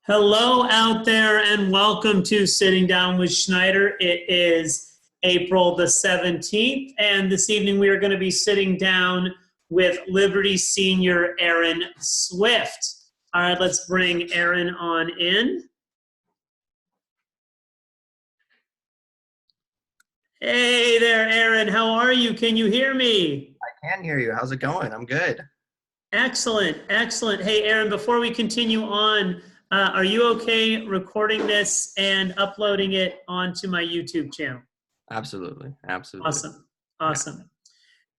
Hello out there and welcome to Sitting Down with Schneider. It is April the 17th, and this evening we are going to be sitting down with Liberty Senior Aaron Swift. All right, let's bring Aaron on in. Hey there, Aaron. How are you? Can you hear me? I can hear you. How's it going? I'm good. Excellent, excellent. Hey, Aaron, before we continue on, are you okay recording this and uploading it onto my YouTube channel? Absolutely. Absolutely. Awesome. Yeah. Awesome.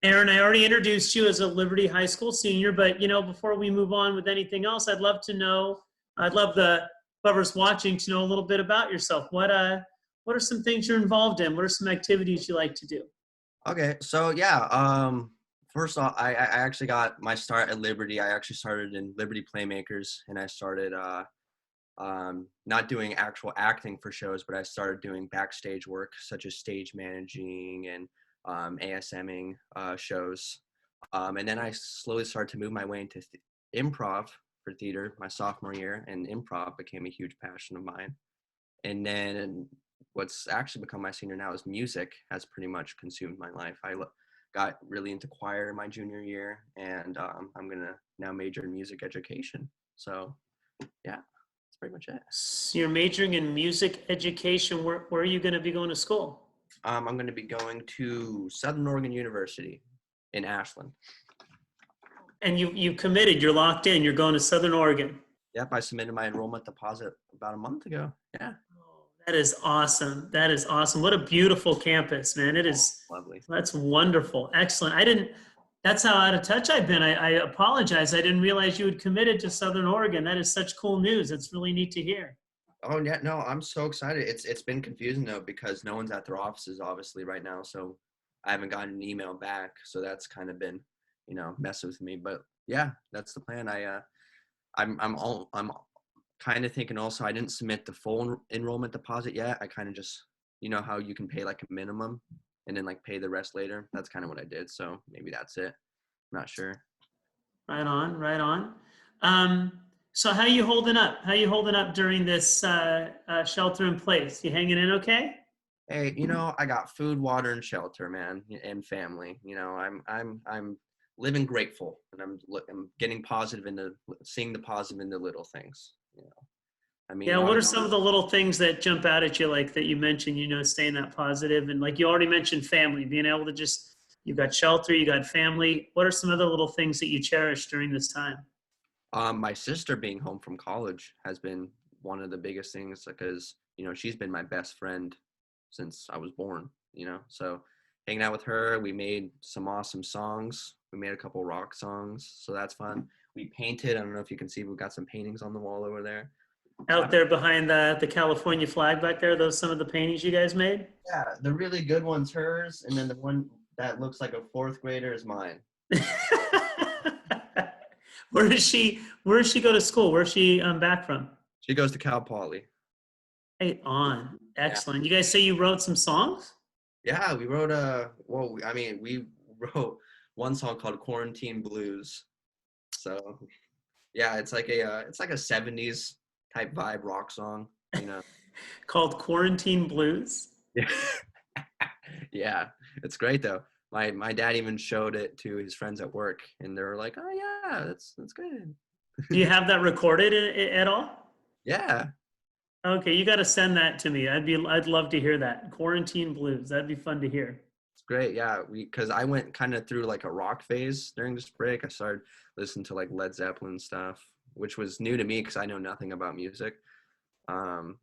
Aaron, I already introduced you as a Liberty High School senior, but before we move on with anything else, I'd love the whoever's watching to know a little bit about yourself. What are some things you're involved in? What are some activities you like to do? Okay. So yeah. First off, I actually got my start at Liberty. I actually started in Liberty Playmakers, and I started not doing actual acting for shows, but I started doing backstage work such as stage managing and ASMing shows. And then I slowly started to move my way into improv for theater my sophomore year, and improv became a huge passion of mine. And then what's actually become my senior now is music has pretty much consumed my life. Got really into choir my junior year, and I'm gonna now major in music education. So yeah, that's pretty much it. So you're majoring in music education. Where are you going to be going to school? I'm going to be going to Southern Oregon University in Ashland. And you committed. You're locked in. You're going to Southern Oregon. Yep, I submitted my enrollment deposit about a month ago. Yeah. Oh, that is awesome. That is awesome. What a beautiful campus, man. It Oh, is. lovely. That's wonderful. Excellent. That's how out of touch I've been. I apologize. I didn't realize you had committed to Southern Oregon. That is such cool news. It's really neat to hear. Oh yeah, no, I'm so excited. It's been confusing though because no one's at their offices obviously right now, so I haven't gotten an email back. So that's kind of been, messing with me. But yeah, that's the plan. I'm kind of thinking also I didn't submit the full enrollment deposit yet. I kind of just, how you can pay like a minimum and then like pay the rest later. That's kind of what I did. So maybe that's it. I'm not sure. Right on, right on. So how you holding up? How you holding up during this shelter in place? You hanging in okay? Hey, I got food, water, and shelter, man, and family. I'm living grateful, and I'm getting positive into seeing the positive in the little things. I mean, Yeah, what are obviously, some of the little things that jump out at you, like that you mentioned, staying that positive, and like you already mentioned family, being able to just, you got shelter, you got family. What are some other little things that you cherish during this time? my sister being home from college has been one of the biggest things because she's been my best friend since I was born. So hanging out with her, we made some awesome songs. We made a couple rock songs, so that's fun. We painted. I don't know if you can see, we've got some paintings on the wall over there. So Out there behind the California flag back there, those some of the paintings you guys made? yeah, the really good one's hers, and then the one that looks like a fourth grader is mine. Where does she go to school? Where's she back from? She goes to Cal Poly. Right on. Yeah, Excellent. You guys say you wrote some songs? yeah. We wrote we wrote one song called "Quarantine Blues." So yeah, it's like a '70s type vibe rock song. Called Quarantine Blues? Yeah, yeah. It's great though. My dad even showed it to his friends at work, and they were like, "Oh yeah, that's good." Do you have that recorded at all? Yeah, Okay, you got to send that to me. I'd love to hear that. Quarantine Blues. That'd be fun to hear. it's great. Yeah, because I went kind of through like a rock phase during this break. I started listening to like Led Zeppelin stuff, which was new to me because I know nothing about music. Um,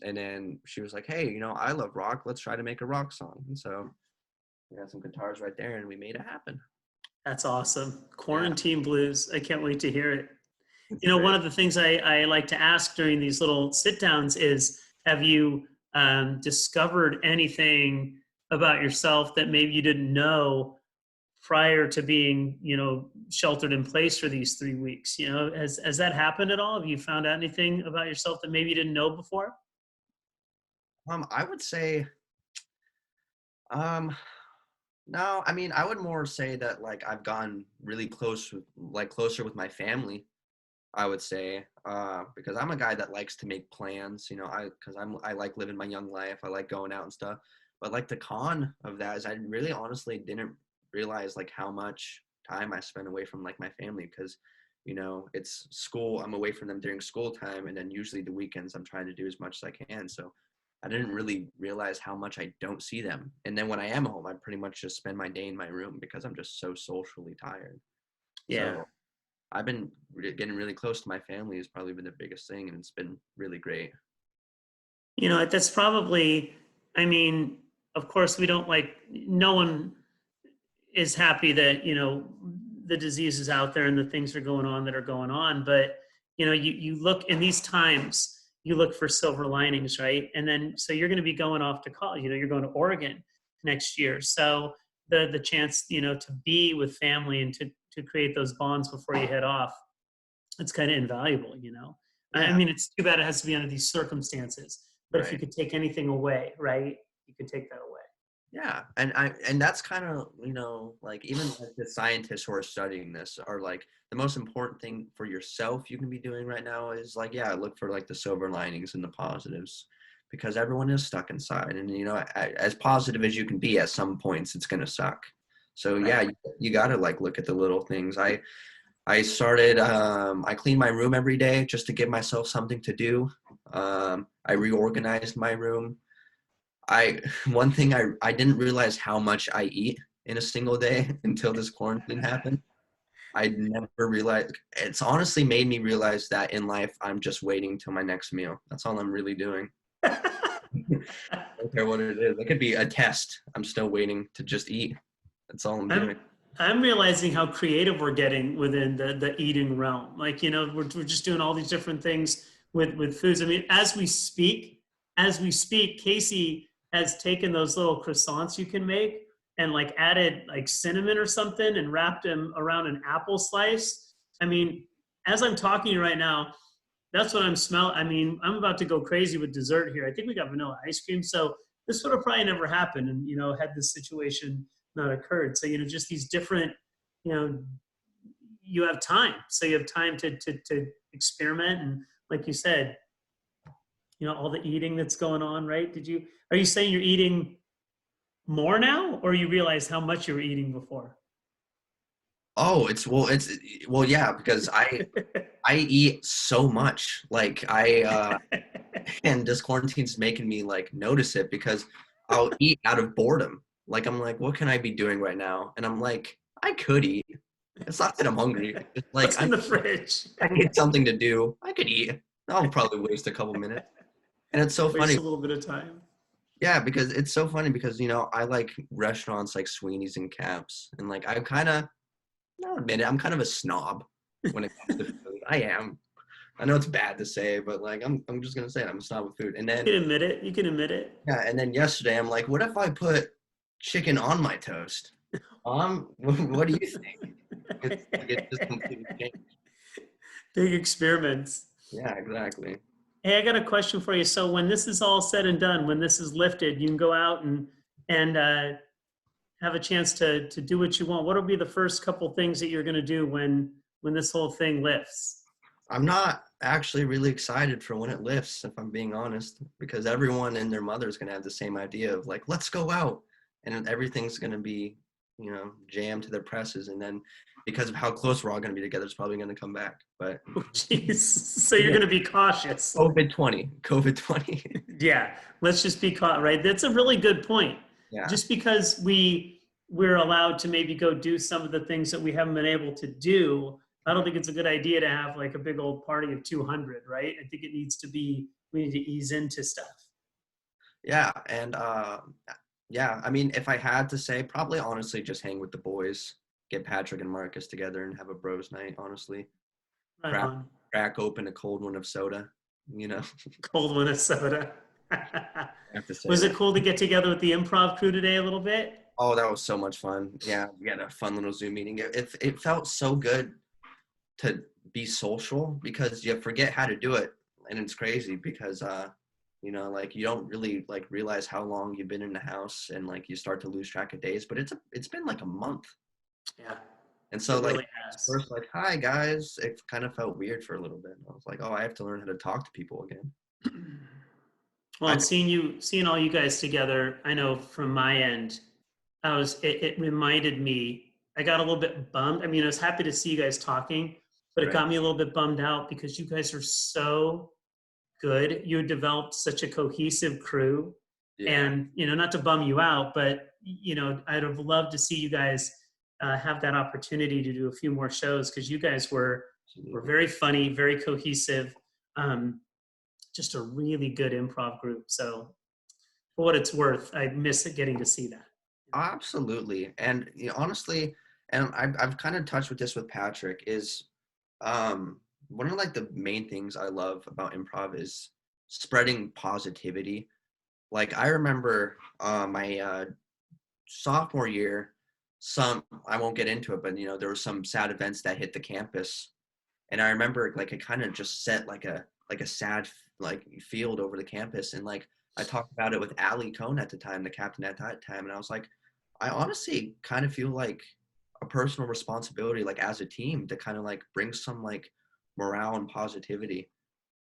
and then she was like, "Hey, I love rock. Let's try to make a rock song." And so we got some guitars right there, and we made it happen. That's awesome. Yeah, Quarantine Blues. I can't wait to hear it. it's One great. of the things I like to ask during these little sit downs is, have you discovered anything about yourself that maybe you didn't know prior to being, sheltered in place for these 3 weeks? Has that happened at all? Have you found out anything about yourself that maybe you didn't know before? I would say, um, no, I mean, I would more say that like I've gotten really closer with my family. I would say, because I'm a guy that likes to make plans, you know, I like living my young life. I like going out and stuff. But like the con of that is I really honestly didn't realize like how much time I spent away from like my family because, you know, it's school. I'm away from them during school time, and then usually the weekends I'm trying to do as much as I can. So I didn't really realize how much I don't see them. And then when I am home, I pretty much just spend my day in my room because I'm just so socially tired. Yeah. So I've been getting really close to my family has probably been the biggest thing, and it's been really great. That's probably, I mean, of course, we don't like, no one is happy that, the disease is out there and the things are going on that are going on. But, you look in these times, you look for silver linings, right? And then, so you're going to be going off to college, you're going to Oregon next year. So the chance, to be with family and to create those bonds before you head off, it's kind of invaluable. I Yeah, mean, it's too bad it has to be under these circumstances, but if you right. could take anything away, right, you could take that away. Yeah, and that's kind of, you know, like even like the scientists who are studying this are like the most important thing for yourself you can be doing right now is like, yeah, look for like the silver linings and the positives because everyone is stuck inside, and you know, as positive as you can be at some points, it's gonna suck. So yeah, Right. you got to like look at the little things. I started, I cleaned my room every day just to give myself something to do. I reorganized my room. One thing I didn't realize how much I eat in a single day until this quarantine happened. I never realized, it's honestly made me realize that in life, I'm just waiting till my next meal. That's all I'm really doing. I don't care what it is. It could be a test. I'm still waiting to just eat. That's all I'm doing. I'm I'm realizing how creative we're getting within the eating realm. Like, we're just doing all these different things with foods. I mean, as we speak, Casey has taken those little croissants you can make and like added like cinnamon or something and wrapped them around an apple slice. I mean, as I'm talking to you right now, that's what I'm smelling. I mean, I'm about to go crazy with dessert here. I think we got vanilla ice cream. So this would have probably never happened, and had this situation not occurred. So just these different, you know, you have time. So you have time to experiment, and like you said, all the eating that's going on, right? Are you saying you're eating more now, or you realize how much you were eating before? Oh, well, yeah, because I eat so much. Like and this quarantine's making me like notice it because I'll eat out of boredom. Like I'm like, what can I be doing right now? And I'm like, I could eat. It's not that I'm hungry. It's like What's in the fridge? I need something to do. I could eat. I'll probably waste a couple minutes. And it's so Waste funny. a little bit of time. Yeah, because it's so funny because you know, I like restaurants like Sweeney's and Caps. And like I'm kinda I'll admit it, I'm kind of a snob when it comes to food. I am. I know it's bad to say, but like I'm just gonna say it. I'm a snob with food. And You then can admit it. You can admit it. yeah, and then yesterday I'm like, what if I put chicken on my toast? What do you think? It's like it just completely changed. Big experiments. Yeah, exactly. Hey, I got a question for you. So when this is all said and done, when this is lifted, you can go out and have a chance to do what you want. What will be the first couple things that you're going to do when this whole thing lifts? I'm not actually really excited for when it lifts, if I'm being honest, because everyone and their mother is gonna have the same idea of like, let's go out, and everything's gonna be, you know, jammed to their presses, and then because of how close we're all gonna be together, it's probably gonna come back. But Oh, jeez. So you're yeah, going to be cautious. COVID-20. Yeah. Let's just be caught, right? That's a really good point. Yeah, Just because we're allowed to maybe go do some of the things that we haven't been able to do, I don't think it's a good idea to have like a big old party of 200, right? I think we need to ease into stuff. yeah, and yeah. I mean, if I had to say, probably honestly, just hang with the boys, get Patrick and Marcus together, and have a bros night. Honestly, Right crack on. crack open a cold one of soda. You know, Cold Minnesota. I have to say Was that. it cool to get together with the improv crew today a little bit? Oh, that was so much fun. Yeah, we had a fun little Zoom meeting. It felt so good to be social because you forget how to do it, and it's crazy because you know, like you don't really like realize how long you've been in the house, and like you start to lose track of days. But it's been like a month, Yeah, and so it like really Yes. first like, hi guys, it kind of felt weird for a little bit. I was like, oh, I have to learn how to talk to people again. Well, I and think, seeing all you guys together, I know from my end, it reminded me, I got a little bit bummed. I mean, I was happy to see you guys talking, but it right. got me a little bit bummed out because you guys are so good. You developed such a cohesive crew. Yeah. And, not to bum you out, but, I'd have loved to see you guys have that opportunity to do a few more shows because you guys were Absolutely. very funny, very cohesive, um, just a really good improv group. So for what it's worth, I miss getting to see that. Absolutely. And honestly, and I've kind of touched with this with Patrick is um one of like the main things I love about improv is spreading positivity. Like I remember my sophomore year, some I won't get into it, but there were some sad events that hit the campus, and I remember like it kind of just set like a sad like field over the campus, and like I talked about it with Ali Cohn at the time, the captain at that time, and I was like, I honestly kind of feel like a personal responsibility, like as a team, to kind of like bring some like morale and positivity,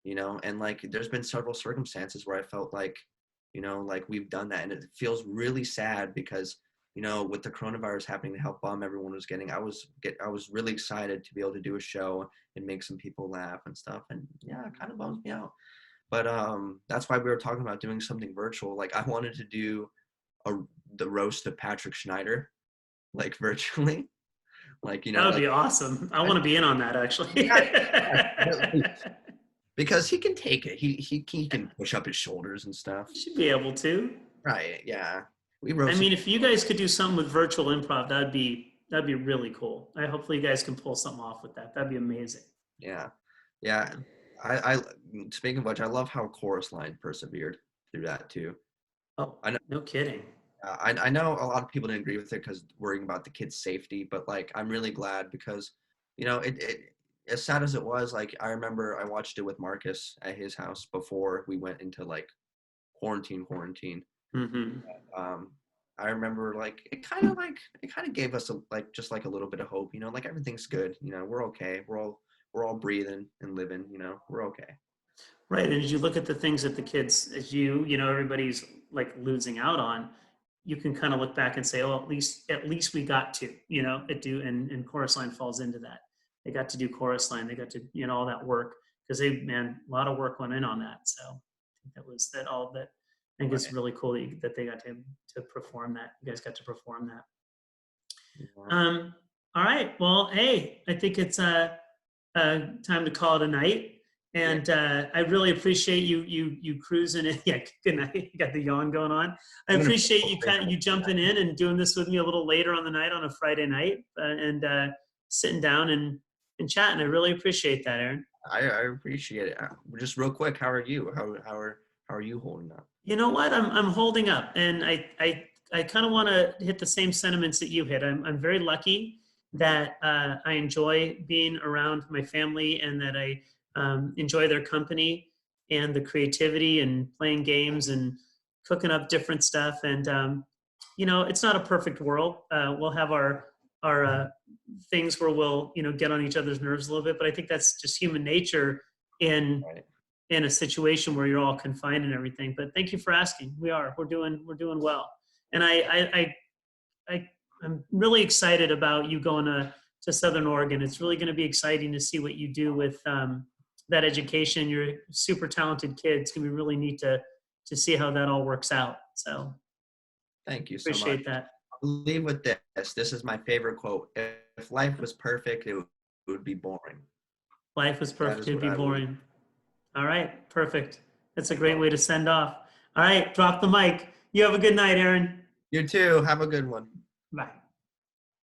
and like there's been several circumstances where I felt like, like we've done that, and it feels really sad because with the coronavirus happening, to help bum everyone was getting, I was really excited to be able to do a show and make some people laugh and stuff, and yeah, it kind of bums me out. But that's why we were talking about doing something virtual. Like I wanted to do a the roast of Patrick Schneider, like virtually, like That would like be awesome. I I, want to be in on that actually. yeah, yeah, because he can take it. He can push up his shoulders and stuff. You should be able to. Right? Yeah. We I roasted. mean, if you guys could do something with virtual improv, that'd be really cool. Hopefully you guys can pull something off with that. That'd be amazing. Yeah, yeah. I speaking of which, I love how Chorus Line persevered through that too. Oh, I know. no kidding. I know a lot of people didn't agree with it because worrying about the kids' safety, but like I'm really glad because, it as sad as it was, like I remember I watched it with Marcus at his house before we went into like quarantine. Mm-hmm. um I remember like it kind of gave us like just like a little bit of hope, like everything's good, we're okay, we're all breathing and living, we're okay. Right. And as you look at the things that the kids, as everybody's like losing out on, you can kind of look back and say, oh, at least we got to, it do, and Chorus Line falls into that. They got to do Chorus Line. They got to, all that work because man, a lot of work went in on that. So I think that was that all that. I think it's Right. really cool that they got to perform that. You guys got to perform that. Yeah. Um, all right. Well, hey, I think it's time to call it a night. Yeah. And I really appreciate you cruising in. Yeah, good night. You got the yawn going on. I I'm gonna appreciate you jumping in and doing this with me a little later on the night on a Friday night and sitting down and chatting. I really appreciate that, Aaron. I appreciate it. Just real quick, how are you? How are you holding up? You know what? I'm holding up, and I kind of want to hit the same sentiments that you hit. I'm very lucky that I enjoy being around my family and that I enjoy their company and the creativity and playing games and cooking up different stuff. And it's not a perfect world. We'll have our things where we'll get on each other's nerves a little bit, but I think that's just human nature in Right. in a situation where you're all confined and everything. But thank you for asking. We're doing well, and I'm really excited about you going to Southern Oregon. It's really going to be exciting to see what you do with that education. You're a super talented kid. It's going to be really neat to see how that all works out. So Thank you so much. appreciate that. I'll leave with this. This is my favorite quote. If life was perfect, it would be boring. Life was That perfect. is It'd what be I believe. boring. All right. Perfect. That's a I great love way to send off. All right. Drop the mic. You have a good night, Aaron. You too. Have a good one. Bye.